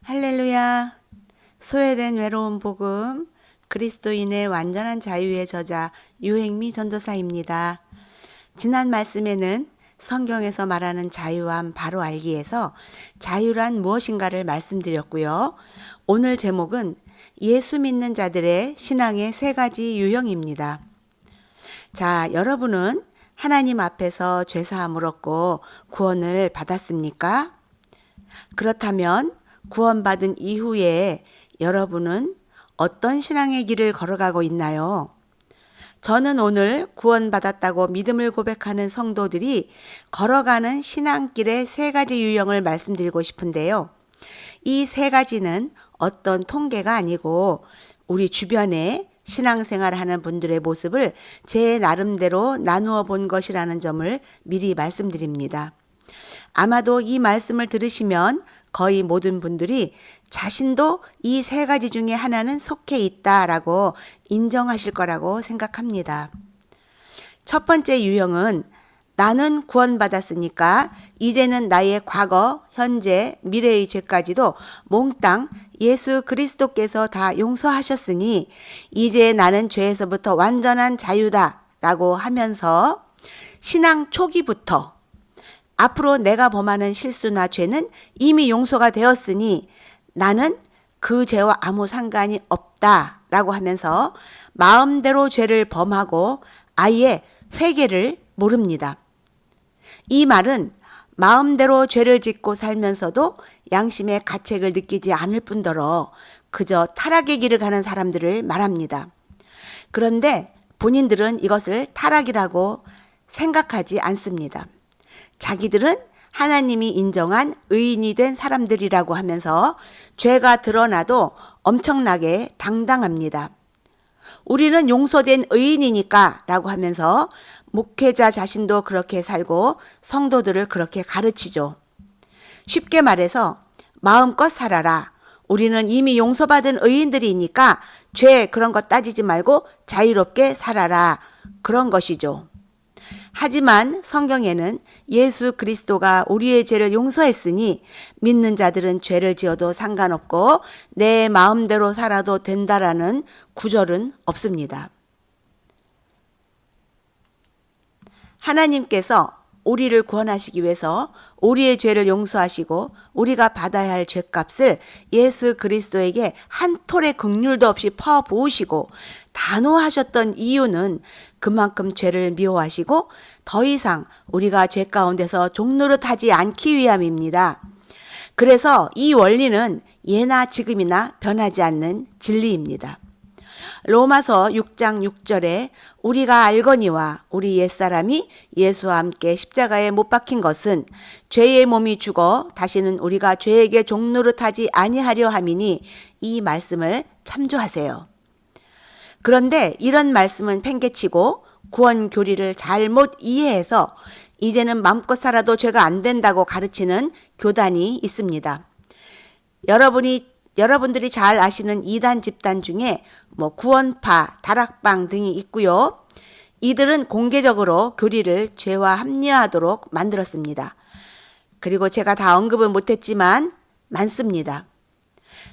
할렐루야. 소외된 외로운 복음, 그리스도인의 완전한 자유의 저자 유행미 전도사입니다. 지난 말씀에는 성경에서 말하는 자유함 바로 알기에서 자유란 무엇인가를 말씀드렸고요. 오늘 제목은 예수 믿는 자들의 신앙의 세 가지 유형입니다. 자, 여러분은 하나님 앞에서 죄사함을 얻고 구원을 받았습니까? 그렇다면 구원받은 이후에 여러분은 어떤 신앙의 길을 걸어가고 있나요? 저는 오늘 구원받았다고 믿음을 고백하는 성도들이 걸어가는 신앙길의 세 가지 유형을 말씀드리고 싶은데요. 이 세 가지는 어떤 통계가 아니고 우리 주변에 신앙생활을 하는 분들의 모습을 제 나름대로 나누어 본 것이라는 점을 미리 말씀드립니다. 아마도 이 말씀을 들으시면 거의 모든 분들이 자신도 이 세 가지 중에 하나는 속해 있다라고 인정하실 거라고 생각합니다. 첫 번째 유형은 나는 구원받았으니까 이제는 나의 과거, 현재, 미래의 죄까지도 몽땅 예수 그리스도께서 다 용서하셨으니 이제 나는 죄에서부터 완전한 자유다라고 하면서 신앙 초기부터 앞으로 내가 범하는 실수나 죄는 이미 용서가 되었으니 나는 그 죄와 아무 상관이 없다라고 하면서 마음대로 죄를 범하고 아예 회개를 모릅니다. 이 말은 마음대로 죄를 짓고 살면서도 양심의 가책을 느끼지 않을 뿐더러 그저 타락의 길을 가는 사람들을 말합니다. 그런데 본인들은 이것을 타락이라고 생각하지 않습니다. 자기들은 하나님이 인정한 의인이 된 사람들이라고 하면서 죄가 드러나도 엄청나게 당당합니다. 우리는 용서된 의인이니까 라고 하면서 목회자 자신도 그렇게 살고 성도들을 그렇게 가르치죠. 쉽게 말해서 마음껏 살아라. 우리는 이미 용서받은 의인들이니까 죄 그런 거 따지지 말고 자유롭게 살아라. 그런 것이죠. 하지만 성경에는 예수 그리스도가 우리의 죄를 용서했으니 믿는 자들은 죄를 지어도 상관없고 내 마음대로 살아도 된다라는 구절은 없습니다. 하나님께서 우리를 구원하시기 위해서 우리의 죄를 용서하시고 우리가 받아야 할 죄값을 예수 그리스도에게 한 톨의 긍휼도 없이 퍼부으시고 단호하셨던 이유는 그만큼 죄를 미워하시고 더 이상 우리가 죄 가운데서 종노릇하지 않기 위함입니다. 그래서 이 원리는 예나 지금이나 변하지 않는 진리입니다. 로마서 6장 6절에 우리가 알거니와 우리 옛사람이 예수와 함께 십자가에 못 박힌 것은 죄의 몸이 죽어 다시는 우리가 죄에게 종노릇하지 아니하려 함이니 이 말씀을 참조하세요. 그런데 이런 말씀은 팽개치고 구원 교리를 잘못 이해해서 이제는 마음껏 살아도 죄가 안 된다고 가르치는 교단이 있습니다. 여러분들이 잘 아시는 이단 집단 중에 구원파, 다락방 등이 있고요. 이들은 공개적으로 교리를 죄와 합리화하도록 만들었습니다. 그리고 제가 다 언급은 못했지만 많습니다.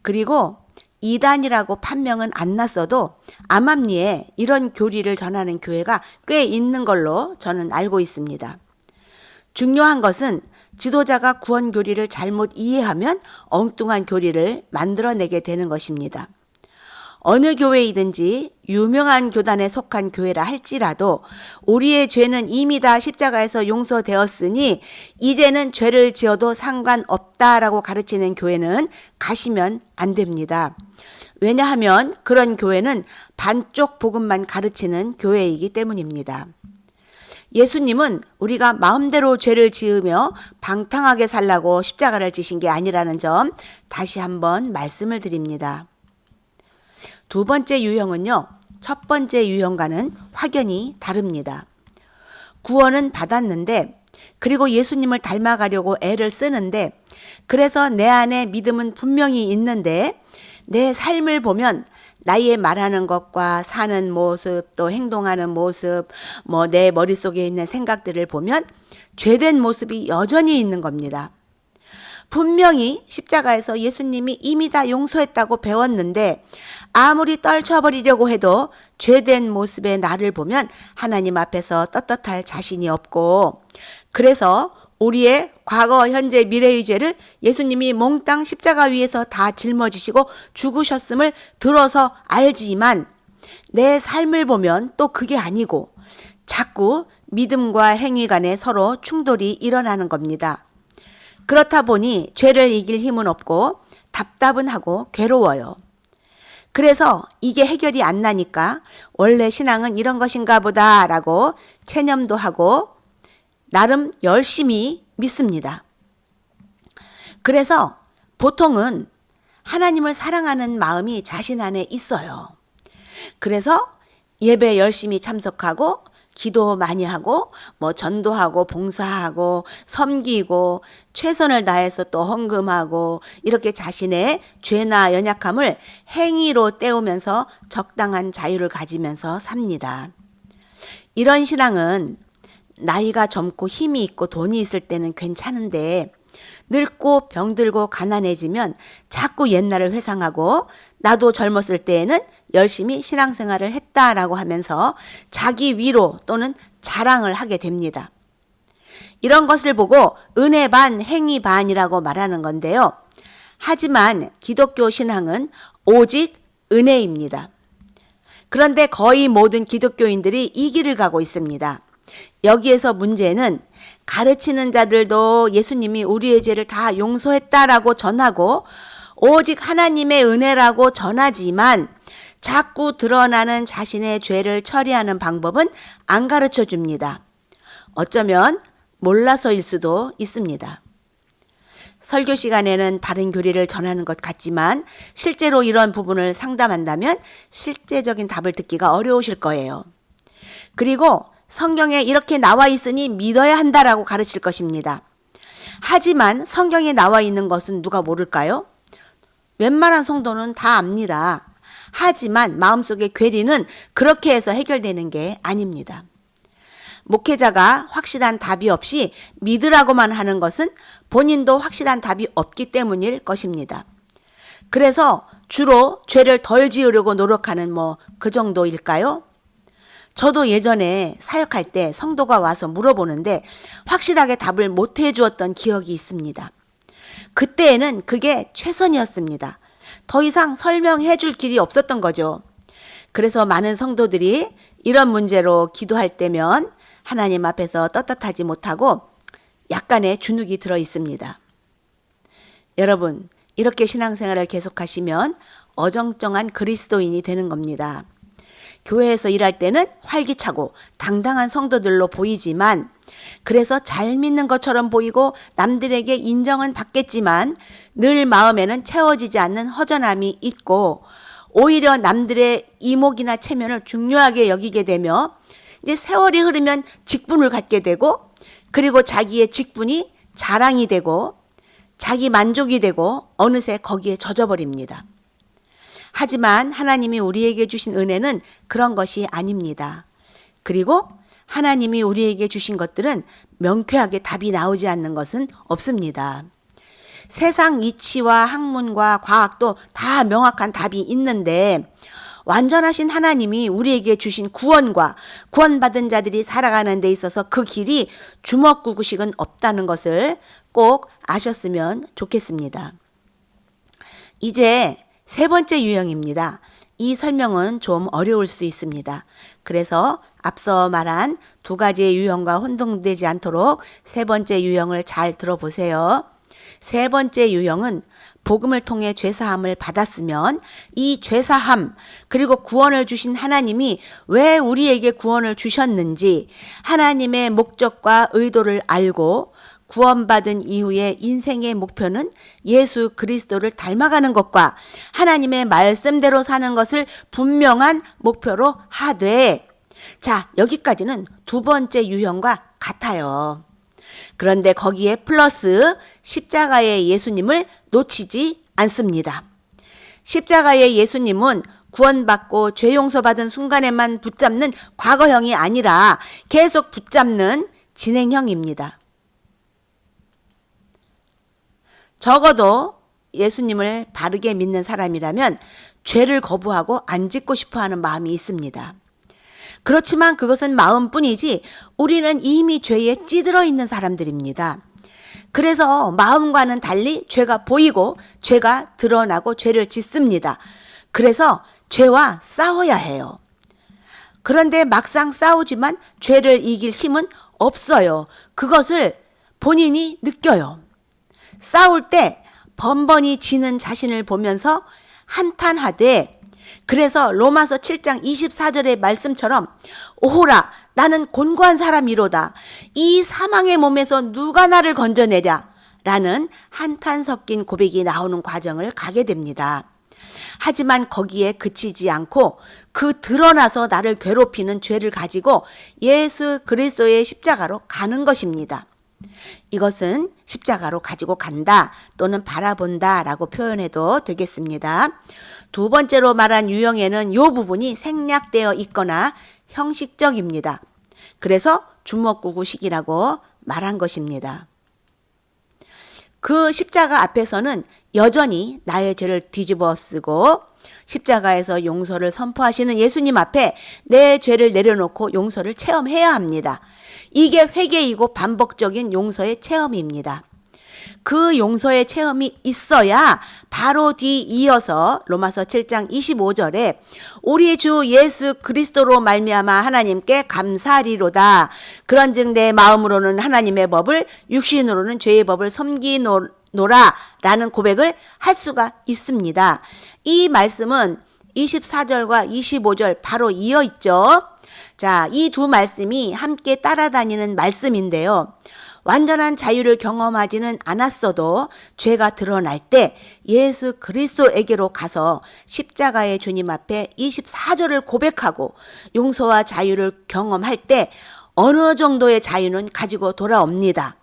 그리고 이단이라고 판명은 안 났어도 암암리에 이런 교리를 전하는 교회가 꽤 있는 걸로 저는 알고 있습니다. 중요한 것은 지도자가 구원 교리를 잘못 이해하면 엉뚱한 교리를 만들어내게 되는 것입니다. 어느 교회이든지 유명한 교단에 속한 교회라 할지라도 우리의 죄는 이미 다 십자가에서 용서되었으니 이제는 죄를 지어도 상관없다라고 가르치는 교회는 가시면 안 됩니다. 왜냐하면 그런 교회는 반쪽 복음만 가르치는 교회이기 때문입니다. 예수님은 우리가 마음대로 죄를 지으며 방탕하게 살라고 십자가를 지신 게 아니라는 점 다시 한번 말씀을 드립니다. 두 번째 유형은요, 첫 번째 유형과는 확연히 다릅니다. 구원은 받았는데 그리고 예수님을 닮아가려고 애를 쓰는데 그래서 내 안에 믿음은 분명히 있는데 내 삶을 보면 나의 말하는 것과 사는 모습 또 행동하는 모습 내 머릿속에 있는 생각들을 보면 죄된 모습이 여전히 있는 겁니다. 분명히 십자가에서 예수님이 이미 다 용서했다고 배웠는데 아무리 떨쳐버리려고 해도 죄된 모습의 나를 보면 하나님 앞에서 떳떳할 자신이 없고, 그래서 우리의 과거, 현재, 미래의 죄를 예수님이 몽땅 십자가 위에서 다 짊어지시고 죽으셨음을 들어서 알지만 내 삶을 보면 또 그게 아니고 자꾸 믿음과 행위 간에 서로 충돌이 일어나는 겁니다. 그렇다 보니 죄를 이길 힘은 없고 답답은 하고 괴로워요. 그래서 이게 해결이 안 나니까 원래 신앙은 이런 것인가 보다라고 체념도 하고 나름 열심히 믿습니다. 그래서 보통은 하나님을 사랑하는 마음이 자신 안에 있어요. 그래서 예배 열심히 참석하고 기도 많이 하고 전도하고 봉사하고 섬기고 최선을 다해서 또 헌금하고 이렇게 자신의 죄나 연약함을 행위로 때우면서 적당한 자유를 가지면서 삽니다. 이런 신앙은 나이가 젊고 힘이 있고 돈이 있을 때는 괜찮은데 늙고 병들고 가난해지면 자꾸 옛날을 회상하고 나도 젊었을 때에는 열심히 신앙생활을 했다라고 하면서 자기 위로 또는 자랑을 하게 됩니다. 이런 것을 보고 은혜 반 행위 반이라고 말하는 건데요. 하지만 기독교 신앙은 오직 은혜입니다. 그런데 거의 모든 기독교인들이 이 길을 가고 있습니다. 여기에서 문제는 가르치는 자들도 예수님이 우리의 죄를 다 용서했다라고 전하고 오직 하나님의 은혜라고 전하지만 자꾸 드러나는 자신의 죄를 처리하는 방법은 안 가르쳐 줍니다. 어쩌면 몰라서일 수도 있습니다. 설교 시간에는 바른 교리를 전하는 것 같지만 실제로 이런 부분을 상담한다면 실제적인 답을 듣기가 어려우실 거예요. 그리고 성경에 이렇게 나와 있으니 믿어야 한다라고 가르칠 것입니다. 하지만 성경에 나와 있는 것은 누가 모를까요? 웬만한 성도는 다 압니다. 하지만 마음속의 괴리는 그렇게 해서 해결되는 게 아닙니다. 목회자가 확실한 답이 없이 믿으라고만 하는 것은 본인도 확실한 답이 없기 때문일 것입니다. 그래서 주로 죄를 덜 지으려고 노력하는 그 정도일까요? 저도 예전에 사역할 때 성도가 와서 물어보는데 확실하게 답을 못 해주었던 기억이 있습니다. 그때에는 그게 최선이었습니다. 더 이상 설명해 줄 길이 없었던 거죠. 그래서 많은 성도들이 이런 문제로 기도할 때면 하나님 앞에서 떳떳하지 못하고 약간의 주눅이 들어 있습니다. 여러분, 이렇게 신앙생활을 계속하시면 어정쩡한 그리스도인이 되는 겁니다. 교회에서 일할 때는 활기차고 당당한 성도들로 보이지만 그래서 잘 믿는 것처럼 보이고 남들에게 인정은 받겠지만 늘 마음에는 채워지지 않는 허전함이 있고 오히려 남들의 이목이나 체면을 중요하게 여기게 되며 이제 세월이 흐르면 직분을 갖게 되고 그리고 자기의 직분이 자랑이 되고 자기 만족이 되고 어느새 거기에 젖어버립니다. 하지만 하나님이 우리에게 주신 은혜는 그런 것이 아닙니다. 그리고 하나님이 우리에게 주신 것들은 명쾌하게 답이 나오지 않는 것은 없습니다. 세상 이치와 학문과 과학도 다 명확한 답이 있는데 완전하신 하나님이 우리에게 주신 구원과 구원받은 자들이 살아가는 데 있어서 그 길이 주먹구구식은 없다는 것을 꼭 아셨으면 좋겠습니다. 이제 세 번째 유형입니다. 이 설명은 좀 어려울 수 있습니다. 그래서 앞서 말한 두 가지의 유형과 혼동되지 않도록 세 번째 유형을 잘 들어보세요. 세 번째 유형은 복음을 통해 죄사함을 받았으면 이 죄사함 그리고 구원을 주신 하나님이 왜 우리에게 구원을 주셨는지 하나님의 목적과 의도를 알고 구원받은 이후의 인생의 목표는 예수 그리스도를 닮아가는 것과 하나님의 말씀대로 사는 것을 분명한 목표로 하되 자, 여기까지는 두 번째 유형과 같아요. 그런데 거기에 플러스 십자가의 예수님을 놓치지 않습니다. 십자가의 예수님은 구원받고 죄 용서받은 순간에만 붙잡는 과거형이 아니라 계속 붙잡는 진행형입니다. 적어도 예수님을 바르게 믿는 사람이라면 죄를 거부하고 안 짓고 싶어 하는 마음이 있습니다. 그렇지만 그것은 마음뿐이지 우리는 이미 죄에 찌들어 있는 사람들입니다. 그래서 마음과는 달리 죄가 보이고 죄가 드러나고 죄를 짓습니다. 그래서 죄와 싸워야 해요. 그런데 막상 싸우지만 죄를 이길 힘은 없어요. 그것을 본인이 느껴요. 싸울 때 번번이 지는 자신을 보면서 한탄하되, 그래서 로마서 7장 24절의 말씀처럼 오호라 나는 곤고한 사람이로다. 이 사망의 몸에서 누가 나를 건져내랴 라는 한탄 섞인 고백이 나오는 과정을 가게 됩니다. 하지만 거기에 그치지 않고 그 드러나서 나를 괴롭히는 죄를 가지고 예수 그리스도의 십자가로 가는 것입니다. 이것은 십자가로 가지고 간다 또는 바라본다 라고 표현해도 되겠습니다. 두 번째로 말한 유형에는 이 부분이 생략되어 있거나 형식적입니다. 그래서 주먹구구식이라고 말한 것입니다. 그 십자가 앞에서는 여전히 나의 죄를 뒤집어 쓰고 십자가에서 용서를 선포하시는 예수님 앞에 내 죄를 내려놓고 용서를 체험해야 합니다. 이게 회개이고 반복적인 용서의 체험입니다. 그 용서의 체험이 있어야 바로 뒤 이어서 로마서 7장 25절에 우리 주 예수 그리스도로 말미암아 하나님께 감사하리로다. 그런즉 내 마음으로는 하나님의 법을 육신으로는 죄의 법을 섬기노라 라는 고백을 할 수가 있습니다. 이 말씀은 24절과 25절 바로 이어 있죠. 자, 이 두 말씀이 함께 따라다니는 말씀인데요. 완전한 자유를 경험하지는 않았어도 죄가 드러날 때 예수 그리스도에게로 가서 십자가의 주님 앞에 24절을 고백하고 용서와 자유를 경험할 때 어느 정도의 자유는 가지고 돌아옵니다.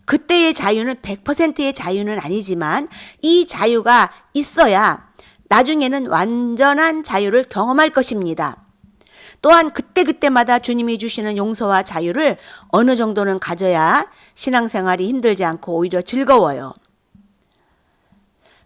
그때의 자유는 100%의 자유는 아니지만 이 자유가 있어야 나중에는 완전한 자유를 경험할 것입니다. 또한 그때그때마다 주님이 주시는 용서와 자유를 어느 정도는 가져야 신앙생활이 힘들지 않고 오히려 즐거워요.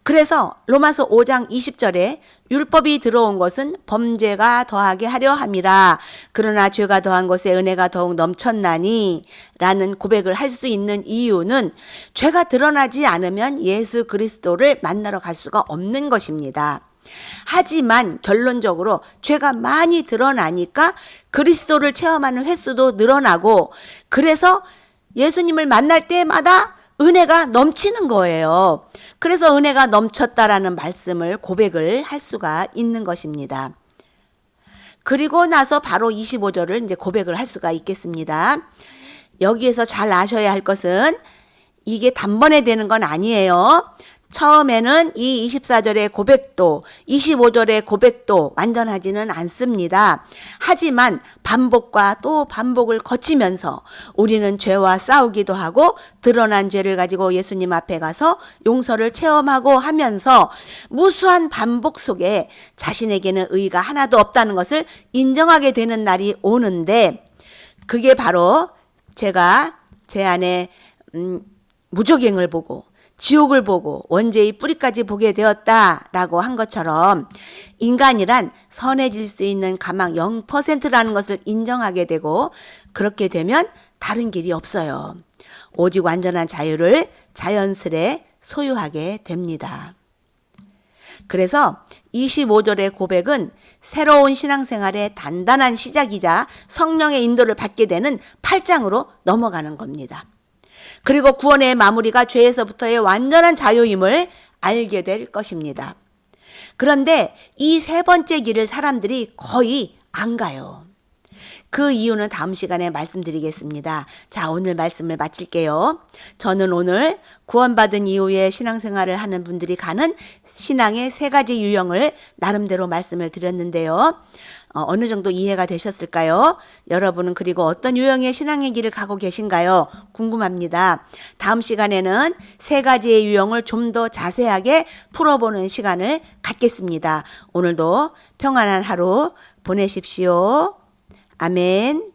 그래서 로마서 5장 20절에 율법이 들어온 것은 범죄가 더하게 하려 함이라. 그러나 죄가 더한 것에 은혜가 더욱 넘쳤나니 라는 고백을 할 수 있는 이유는 죄가 드러나지 않으면 예수 그리스도를 만나러 갈 수가 없는 것입니다. 하지만 결론적으로 죄가 많이 드러나니까 그리스도를 체험하는 횟수도 늘어나고 그래서 예수님을 만날 때마다 은혜가 넘치는 거예요. 그래서 은혜가 넘쳤다라는 말씀을 고백을 할 수가 있는 것입니다. 그리고 나서 바로 25절을 이제 고백을 할 수가 있겠습니다. 여기에서 잘 아셔야 할 것은 이게 단번에 되는 건 아니에요. 처음에는 이 24절의 고백도 25절의 고백도 완전하지는 않습니다. 하지만 반복과 또 반복을 거치면서 우리는 죄와 싸우기도 하고 드러난 죄를 가지고 예수님 앞에 가서 용서를 체험하고 하면서 무수한 반복 속에 자신에게는 의의가 하나도 없다는 것을 인정하게 되는 날이 오는데 그게 바로 제가 제 안에 무적행을 보고 지옥을 보고 원죄의 뿌리까지 보게 되었다라고 한 것처럼 인간이란 선해질 수 있는 가망 0%라는 것을 인정하게 되고 그렇게 되면 다른 길이 없어요. 오직 완전한 자유를 자연스레 소유하게 됩니다. 그래서 25절의 고백은 새로운 신앙생활의 단단한 시작이자 성령의 인도를 받게 되는 8장으로 넘어가는 겁니다. 그리고 구원의 마무리가 죄에서부터의 완전한 자유임을 알게 될 것입니다. 그런데 이 세 번째 길을 사람들이 거의 안 가요. 그 이유는 다음 시간에 말씀드리겠습니다. 자, 오늘 말씀을 마칠게요. 저는 오늘 구원받은 이후에 신앙생활을 하는 분들이 가는 신앙의 세 가지 유형을 나름대로 말씀을 드렸는데요. 어느 정도 이해가 되셨을까요? 여러분은 그리고 어떤 유형의 신앙의 길을 가고 계신가요? 궁금합니다. 다음 시간에는 세 가지의 유형을 좀 더 자세하게 풀어보는 시간을 갖겠습니다. 오늘도 평안한 하루 보내십시오. 아멘.